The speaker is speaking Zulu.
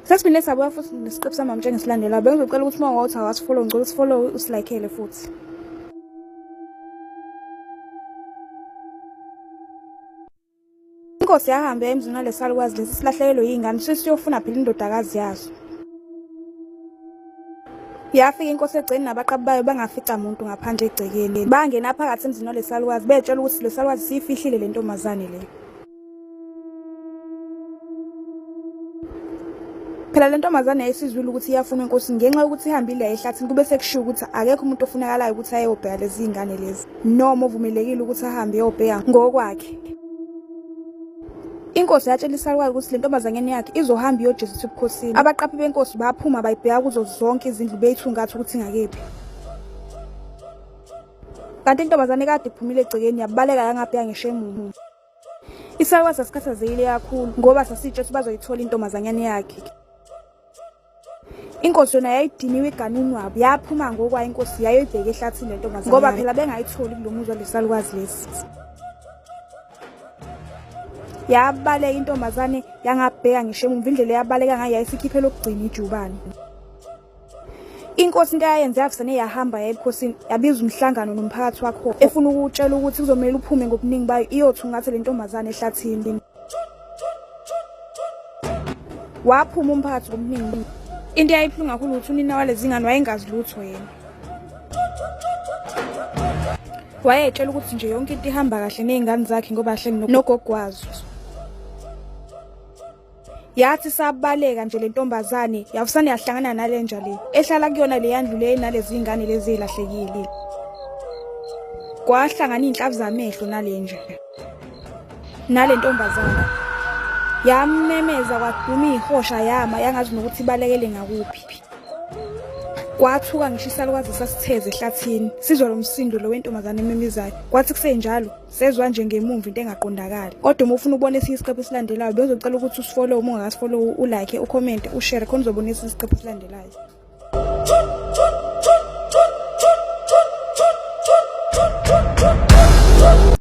Sasiphinde sabuya futhi nesiqephu samama njengesilandelayo. Bengizocela ukuthi uma ungawuthi awasifollow ngicela usifollow usilikele futhi. Inkosi yahambe emzini nalesalukazi lesi silahlekelwe yingane sisiyofuna phela indodakazi yazo. Yafika inkosi egceni nabaqabi bayo bangafica umuntu ngaphandle egcekeni. Bangena phakathi emzini nalesalukazi betshela ukuthi lesalukazi siyifihlile le ntombazane le. Phela le ntombazane yayisizwile ukuthi iyafuna inkosi ngenxa yokuthi ihambile ehlathini kube sekushiwo ukuthi akekho umuntu ofunakalayo ukuthi ayobheka lezi ingane lezi noma uvumelekile ukuthi ahambe eyobheka ngokwakhe. Inkosi yatshela isalukazi ukuthi le ntombazane yakhe izohamba iyojezisa ebukhosini. Abaqaphi benkosi baphuma bayibheka kuzo zonke izindlu beyithungatha ukuthi ingakephi. Kanti intombazane kade iphumile egcekeni yabaleka yangabheka ngisho emumu. Isalukazi sasikhathazekile kakhulu ngoba sasitshe ukuthi bazoyithola intombazane yakhe. Inkosi yona yayidiniwe iganunwabo yaphuma ngokwayo inkosi yayoyibheka ehlathini le ntombazane ngoba phela bengayitholi kulomuzi walesalukazi lesi. Yabaleka intombazane yangabheka ngisho emuva indlela yabaleka ngayo yayisikhiphe lokugcina ijubane. Inkosi into yayenza yafisane yahamba ebukhosini yabiza umhlangano nomphakathi wakho efuna ukutshela ukuthi kuzomela uphume ngobuningi bayo iyothungatha le ntombazane ehlathini. Waphuma umphakathi ngobuningi. Into yayibuhlungu kakhulu ukuthi unina walezi ngane wayengazi lutho yena. Wayetshela ukuthi nje yonke into ihamba kahle nezingane zakhe ngoba ahleli nogogwazo. Yathi sabaleka nje le ntombazane yafusane yahlangana nalenja le ehlala kuyona le yandlu le nalezi ingane lezi ezilahlekile. Kwahlangana inhlavu zamehlo nalenja. Nale ntombazane yamemeza kwaduma ihosha yama yangazi nokuthi ibalekele ngakuphi. Kwathuka ngisho isalukazi sasitheze ehlathini sizwa lo msindo lo wentombazane ememezayo. Kwathi kusenjalo sezwa nje ngemumva into engaqondakali. Kodwa uma ufuna ukubona isiqephu esilandelayo bezocela ukuthi usifollow uma ungasifollow ulike ucomment ushare khona uzobona isiqephu esilandelayo.